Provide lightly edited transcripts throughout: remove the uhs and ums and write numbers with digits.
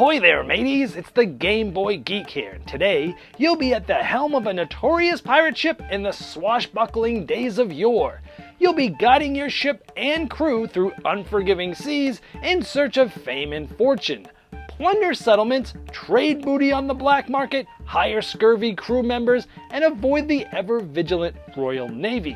Ahoy there, mateys! It's the Game Boy Geek here. Today, you'll be at the helm of a notorious pirate ship in the swashbuckling days of yore. You'll be guiding your ship and crew through unforgiving seas in search of fame and fortune. Plunder settlements, trade booty on the black market, hire scurvy crew members, and avoid the ever-vigilant Royal Navy.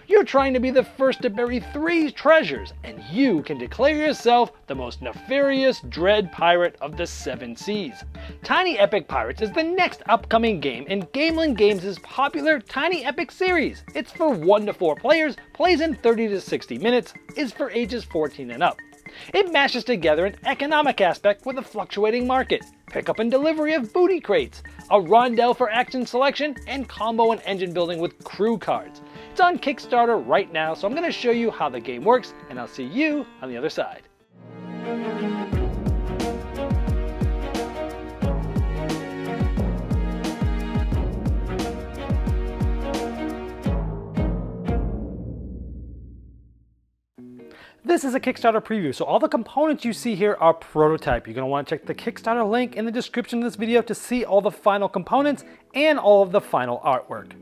You're trying to be the first to bury 3 treasures, and you can declare yourself the most nefarious dread pirate of the 7 seas. Tiny Epic Pirates is the next upcoming game in Gamelin Games' popular Tiny Epic series. It's for 1 to 4 players, plays in 30 to 60 minutes, is for ages 14 and up. It mashes together an economic aspect with a fluctuating market, pickup and delivery of booty crates, a rondel for action selection, and combo and engine building with crew cards. It's on Kickstarter right now, so I'm going to show you how the game works, and I'll see you on the other side. This is a Kickstarter preview, so all the components you see here are prototype. You're going to want to check the Kickstarter link in the description of this video to see all the final components and all of the final artwork.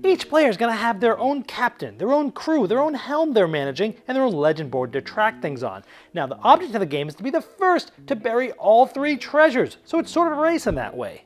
Each player is going to have their own captain, their own crew, their own helm they're managing, and their own legend board to track things on. Now, the object of the game is to be the first to bury all 3 treasures, so it's sort of a race in that way.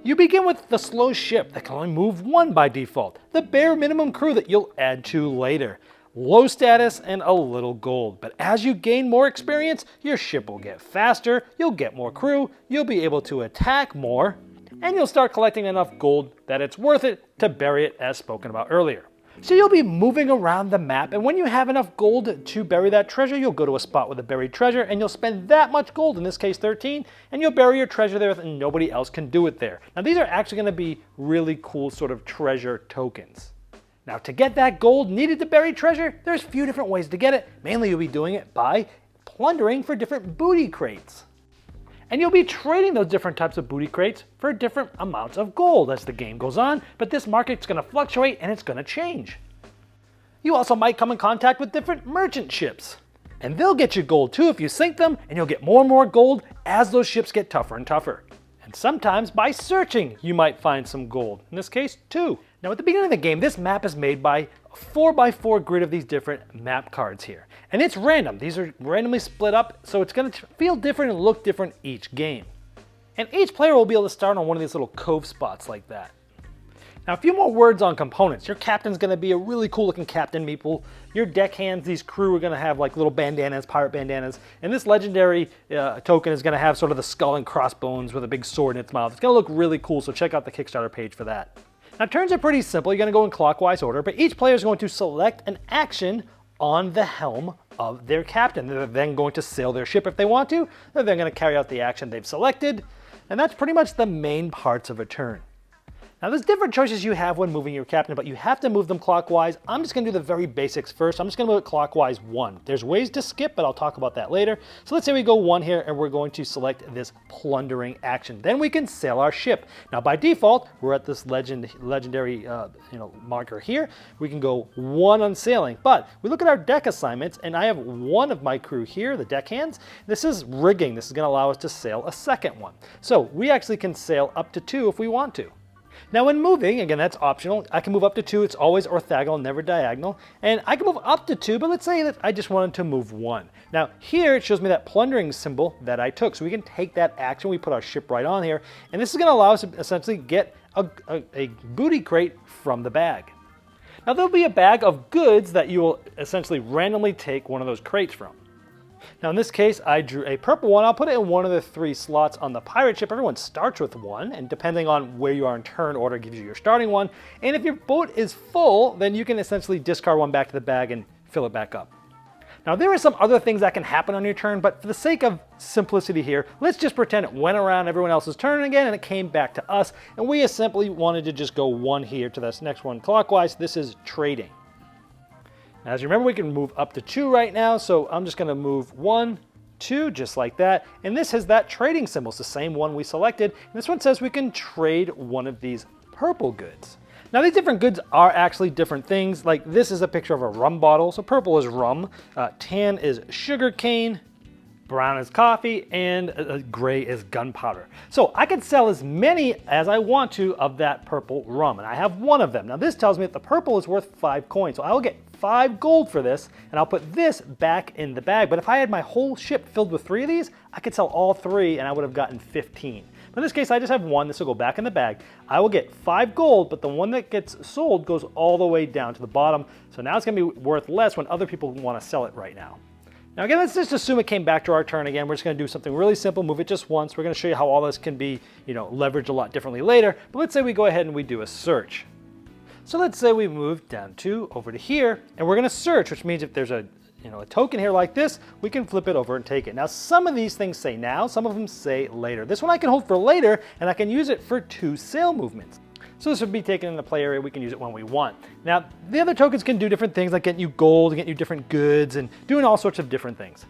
You begin with the slow ship that can only move 1 by default, the bare minimum crew that you'll add to later. Low status and a little gold, but as you gain more experience, your ship will get faster, you'll get more crew, you'll be able to attack more, and you'll start collecting enough gold that it's worth it to bury it as spoken about earlier. So you'll be moving around the map, and when you have enough gold to bury that treasure, you'll go to a spot with a buried treasure and you'll spend that much gold, in this case 13, and you'll bury your treasure there and nobody else can do it there. Now these are actually going to be really cool sort of treasure tokens. Now to get that gold needed to bury treasure, there's a few different ways to get it. Mainly you'll be doing it by plundering for different booty crates. And you'll be trading those different types of booty crates for different amounts of gold as the game goes on, but this market's going to fluctuate and it's going to change. You also might come in contact with different merchant ships. And they'll get you gold too if you sink them, and you'll get more and more gold as those ships get tougher and tougher. And sometimes by searching, you might find some gold. In this case, 2. Now at the beginning of the game, this map is made by a 4x4 grid of these different map cards here. And it's random. These are randomly split up, so it's going to feel different and look different each game. And each player will be able to start on one of these little cove spots like that. Now a few more words on components. Your captain's going to be a really cool looking captain meeple. Your deckhands, these crew are going to have like little bandanas, pirate bandanas. And this legendary token is going to have sort of the skull and crossbones with a big sword in its mouth. It's going to look really cool, so check out the Kickstarter page for that. Now turns are pretty simple. You're going to go in clockwise order, but each player is going to select an action on the helm of their captain. They're then going to sail their ship if they want to. They're then going to carry out the action they've selected. And that's pretty much the main parts of a turn. Now there's different choices you have when moving your captain, but you have to move them clockwise. I'm just going to do the very basics first. I'm just going to move it clockwise 1. There's ways to skip, but I'll talk about that later. So let's say we go 1 here, and we're going to select this plundering action. Then we can sail our ship. Now by default, we're at this legendary marker here. We can go 1 on sailing, but we look at our deck assignments, and I have 1 of my crew here, the deckhands. This is rigging. This is going to allow us to sail a second one. So we actually can sail up to 2 if we want to. Now when moving, again that's optional, I can move up to 2, it's always orthogonal, never diagonal, and I can move up to 2, but let's say that I just wanted to move 1. Now here it shows me that plundering symbol that I took, so we can take that action, we put our ship right on here, and this is going to allow us to essentially get a booty crate from the bag. Now there'll be a bag of goods that you will essentially randomly take one of those crates from. Now in this case, I drew a purple one. I'll put it in one of the 3 slots on the pirate ship. Everyone starts with 1, and depending on where you are in turn order gives you your starting one. And if your boat is full, then you can essentially discard 1 back to the bag and fill it back up. Now there are some other things that can happen on your turn, but for the sake of simplicity here, let's just pretend it went around everyone else's turn again and it came back to us, and we simply wanted to just go 1 here to this next one clockwise. This is trading. As you remember, we can move up to 2 right now, so I'm just going to move 1, 2, just like that. And this has that trading symbol. It's the same one we selected. And this one says we can trade one of these purple goods. Now these different goods are actually different things. Like this is a picture of a rum bottle, so purple is rum, tan is sugar cane, brown is coffee, and gray is gunpowder. So I can sell as many as I want to of that purple rum, and I have one of them. Now this tells me that the purple is worth 5 coins, so I will get 5 gold for this, and I'll put this back in the bag. But if I had my whole ship filled with 3 of these, I could sell all 3 and I would have gotten 15. But in this case, I just have 1. This will go back in the bag. I will get 5 gold, but the one that gets sold goes all the way down to the bottom. So now it's going to be worth less when other people want to sell it right now. Now again, let's just assume it came back to our turn again. We're just going to do something really simple, move it just once. We're going to show you how all this can be, leveraged a lot differently later. But let's say we go ahead and we do a search. So let's say we move down over to here, and we're going to search, which means if there's a token here like this, we can flip it over and take it. Now some of these things say now, some of them say later. This one I can hold for later, and I can use it for 2 sale movements. So this would be taken in the play area. We can use it when we want. Now, the other tokens can do different things, like getting you gold, and getting you different goods, and doing all sorts of different things.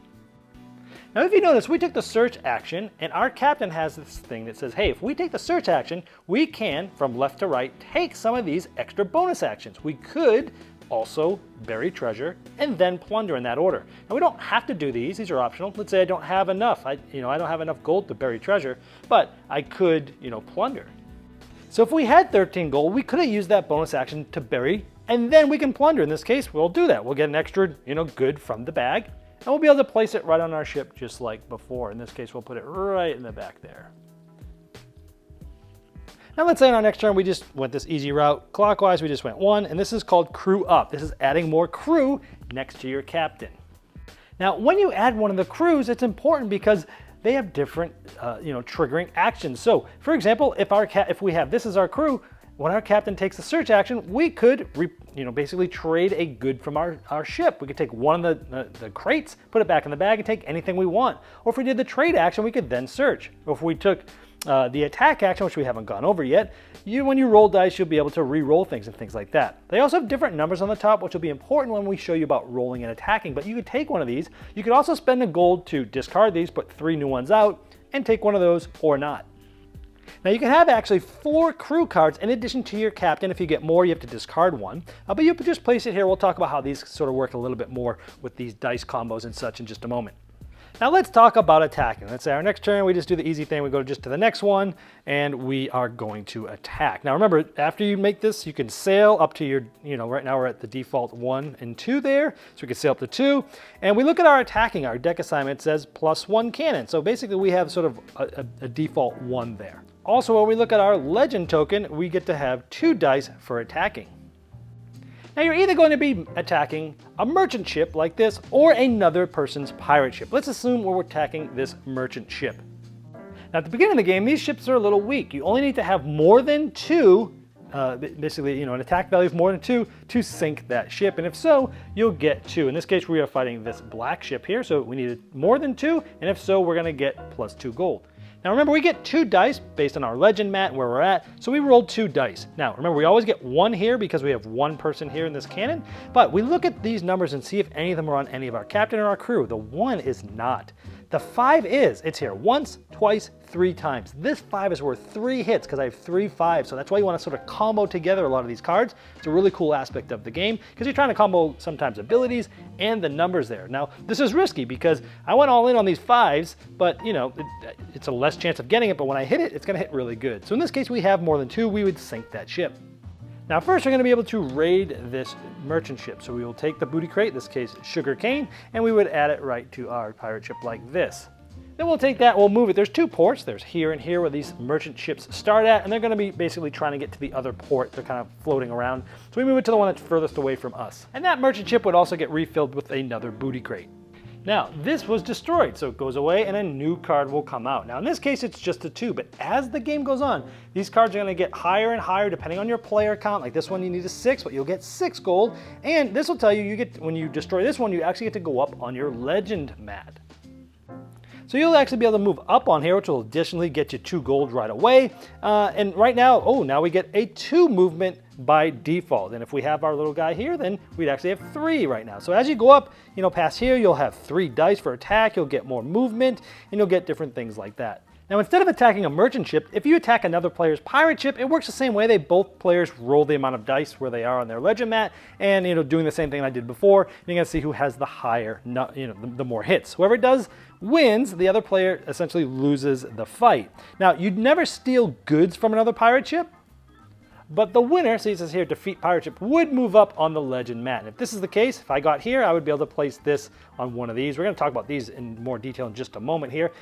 Now, if you notice, we took the search action, and our captain has this thing that says, hey, if we take the search action, we can, from left to right, take some of these extra bonus actions. We could also bury treasure and then plunder in that order. Now, we don't have to do these. These are optional. Let's say I don't have enough. I don't have enough gold to bury treasure, but I could, plunder. So if we had 13 gold, we could have used that bonus action to bury, and then we can plunder. In this case, we'll do that. We'll get an extra, good from the bag, and we'll be able to place it right on our ship just like before. In this case, we'll put it right in the back there. Now let's say on our next turn, we just went this easy route. Clockwise, we just went 1, and this is called crew up. This is adding more crew next to your captain. Now, when you add one of the crews, it's important because they have different, triggering actions. So, for example, if we have this as our crew, when our captain takes the search action, we could, basically trade a good from our ship. We could take one of the crates, put it back in the bag, and take anything we want. Or if we did the trade action, we could then search. Or if we took the attack action, which we haven't gone over yet, when you roll dice, you'll be able to re-roll things and things like that. They also have different numbers on the top, which will be important when we show you about rolling and attacking, but you could take one of these. You could also spend a gold to discard these, put 3 new ones out, and take one of those or not. Now you can have actually 4 crew cards in addition to your captain. If you get more, you have to discard one, but you can just place it here. We'll talk about how these sort of work a little bit more with these dice combos and such in just a moment. Now let's talk about attacking. Let's say our next turn, we just do the easy thing. We go just to the next one, and we are going to attack. Now remember, after you make this, you can sail up to your, right now we're at the default 1 and 2 there. So we can sail up to 2. And we look at our attacking. Our deck assignment says +1 cannon. So basically we have sort of a default 1 there. Also, when we look at our legend token, we get to have 2 dice for attacking. Now you're either going to be attacking a merchant ship like this or another person's pirate ship. Let's assume we're attacking this merchant ship. Now at the beginning of the game, these ships are a little weak. You only need to have more than 2, basically an attack value of more than 2 to sink that ship. And if so, you'll get 2. In this case, we are fighting this black ship here, so we needed more than 2. And if so, we're going to get +2 gold. Now remember, we get 2 dice based on our legend mat and where we're at, so we rolled 2 dice. Now remember, we always get 1 here because we have 1 person here in this cannon, but we look at these numbers and see if any of them are on any of our captain or our crew. The 1 is not. The 5 is. It's here once, twice, 3 times. This 5 is worth 3 hits because I have 3 5s, so that's why you want to sort of combo together a lot of these cards. It's a really cool aspect of the game because you're trying to combo sometimes abilities and the numbers there. Now, this is risky because I went all in on these 5s, but it's a less chance of getting it, but when I hit it, it's going to hit really good. So in this case, we have more than 2, we would sink that ship. Now first, we're going to be able to raid this merchant ship. So we will take the booty crate, in this case sugar cane, and we would add it right to our pirate ship like this. Then we'll take that, we'll move it. There's 2 ports. There's here and here where these merchant ships start at, and they're going to be basically trying to get to the other port. They're kind of floating around. So we move it to the one that's furthest away from us. And that merchant ship would also get refilled with another booty crate. Now, this was destroyed, so it goes away and a new card will come out. Now, in this case, it's just a 2, but as the game goes on, these cards are going to get higher and higher depending on your player count. Like this one, you need a 6, but you'll get 6 gold. And this will tell you, when you destroy this one, you actually get to go up on your legend mat. So you'll actually be able to move up on here, which will additionally get you 2 gold right away. And right now, now we get a 2 movement by default. And if we have our little guy here, then we'd actually have 3 right now. So as you go up, past here, you'll have 3 dice for attack, you'll get more movement, and you'll get different things like that. Now, instead of attacking a merchant ship, if you attack another player's pirate ship, it works the same way. Both players roll the amount of dice where they are on their legend mat, and doing the same thing I did before. You're gonna see who has the higher, the more hits. Whoever does wins. The other player essentially loses the fight. Now, you'd never steal goods from another pirate ship, but the winner, see it says here, defeat pirate ship, would move up on the legend mat. And if this is the case, if I got here, I would be able to place this on one of these. We're going to talk about these in more detail in just a moment here,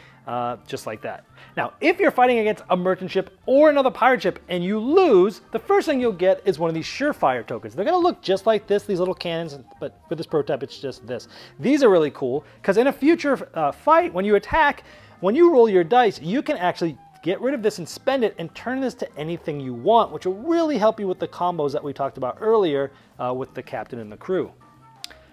just like that. Now, if you're fighting against a merchant ship or another pirate ship and you lose, the first thing you'll get is one of these surefire tokens. They're going to look just like this, these little cannons, but for this prototype, it's just this. These are really cool because in a future fight, when you attack, when you roll your dice, you can actually get rid of this and spend it and turn this to anything you want, which will really help you with the combos that we talked about earlier with the captain and the crew.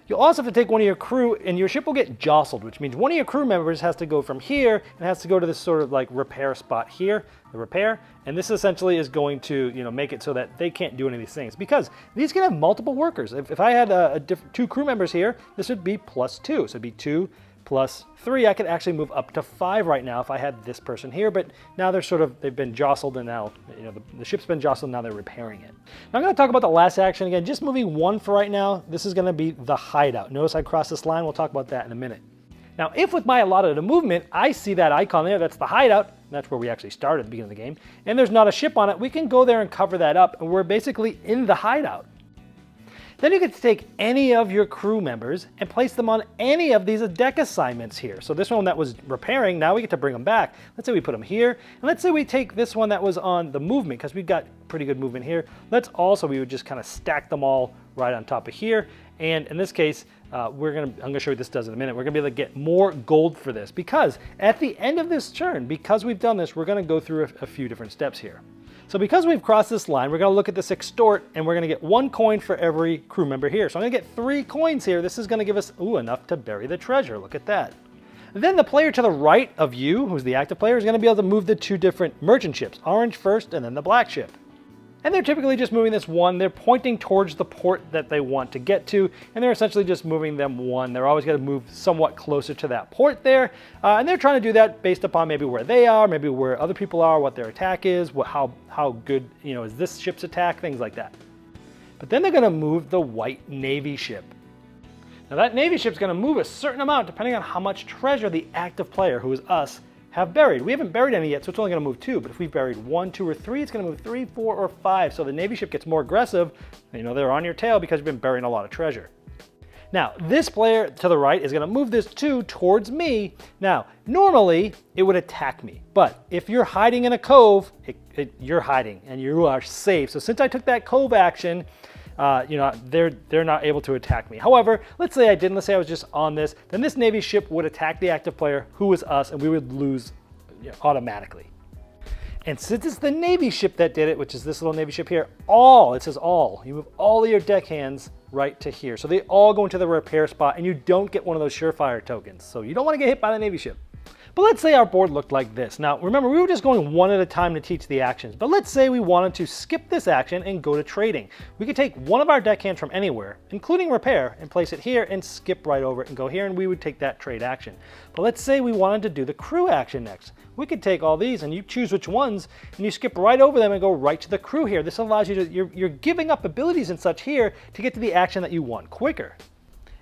You'll also have to take one of your crew and your ship will get jostled, which means one of your crew members has to go from here and has to go to this sort of like repair spot here, the repair, and this essentially is going to make it so that they can't do any of these things because these can have multiple workers. If I had two crew members here, this would be +2, so it'd be 2 plus 3, I could actually move up to 5 right now if I had this person here, but now they've been jostled and now, the ship's been jostled and now they're repairing it. Now I'm going to talk about the last action again, just moving 1 for right now. This is going to be the hideout. Notice I crossed this line, we'll talk about that in a minute. Now if with my allotted movement, I see that icon there, that's the hideout, that's where we actually started at the beginning of the game, and there's not a ship on it, we can go there and cover that up, and we're basically in the hideout. Then you get to take any of your crew members and place them on any of these deck assignments here. So this one that was repairing, now we get to bring them back. Let's say we put them here, and let's say we take this one that was on the movement, because we've got pretty good movement here. We would just kind of stack them all right on top of here. And in this case, I'm gonna show you what this does in a minute. We're gonna be able to get more gold for this, because at the end of this turn, because we've done this, we're gonna go through a few different steps here. So because we've crossed this line, we're going to look at this extort, and we're going to get 1 coin for every crew member here. So I'm going to get 3 coins here. This is going to give us, enough to bury the treasure. Look at that. Then the player to the right of you, who's the active player, is going to be able to move the 2 different merchant ships, orange first and then the black ship. And they're typically just moving this 1. They're pointing towards the port that they want to get to, and they're essentially just moving them 1. They're always going to move somewhat closer to that port there, and they're trying to do that based upon maybe where they are, maybe where other people are, what their attack is, how good is this ship's attack, things like that. But then they're going to move the white navy ship. Now that navy ship's going to move a certain amount depending on how much treasure the active player, who is us, have buried. We haven't buried any yet, so it's only going to move 2, but if we've buried 1, 2, or 3, it's going to move 3, 4, or 5. So the navy ship gets more aggressive. They're on your tail because you've been burying a lot of treasure. Now, this player to the right is going to move this 2 towards me. Now, normally it would attack me, but if you're hiding in a cove, you're hiding and you are safe. So since I took that cove action, they're not able to attack me. However, let's say I didn't, let's say I was just on this, then this navy ship would attack the active player, who was us, and we would lose automatically. And since it's the navy ship that did it, which is this little navy ship here, it says all, you move all of your deckhands right to here. So they all go into the repair spot, and you don't get one of those surefire tokens. So you don't want to get hit by the navy ship. But let's say our board looked like this. Now, remember, we were just going 1 at a time to teach the actions, but let's say we wanted to skip this action and go to trading. We could take one of our deckhands from anywhere, including repair, and place it here and skip right over it and go here, and we would take that trade action. But let's say we wanted to do the crew action next. We could take all these and you choose which ones, and you skip right over them and go right to the crew here. This allows you to, you're giving up abilities and such here to get to the action that you want quicker.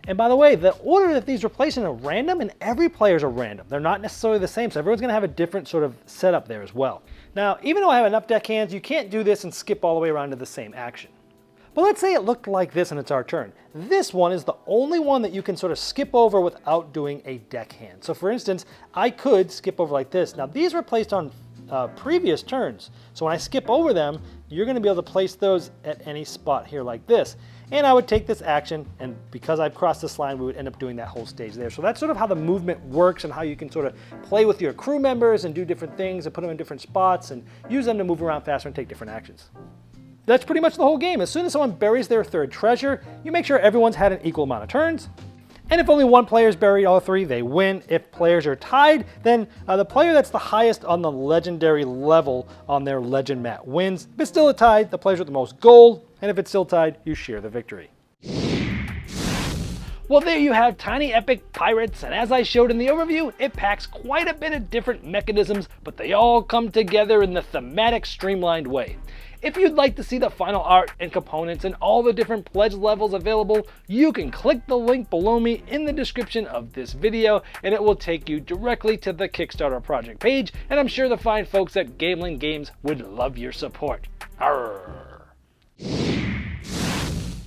And by the way, the order that these are placed in are random, and every players are random. They're not necessarily the same, so everyone's going to have a different sort of setup there as well. Now, even though I have enough deckhands, you can't do this and skip all the way around to the same action. But let's say it looked like this and it's our turn. This one is the only one that you can sort of skip over without doing a deckhand. So for instance, I could skip over like this. Now these were placed on previous turns. So when I skip over them, you're going to be able to place those at any spot here like this. And I would take this action, and because I've crossed this line, we would end up doing that whole stage there. So that's sort of how the movement works and how you can sort of play with your crew members and do different things and put them in different spots and use them to move around faster and take different actions. That's pretty much the whole game. As soon as someone buries their 3rd treasure, you make sure everyone's had an equal amount of turns. And if only one player's buried all 3, they win. If players are tied, then the player that's the highest on the legendary level on their legend mat wins. If it's still a tie, the players with the most gold, and if it's still tied, you share the victory. Well, there you have Tiny Epic Pirates, and as I showed in the overview, it packs quite a bit of different mechanisms, but they all come together in the thematic, streamlined way. If you'd like to see the final art and components and all the different pledge levels available, you can click the link below me in the description of this video, and it will take you directly to the Kickstarter project page, and I'm sure the fine folks at Gamelin Games would love your support. Arrgh.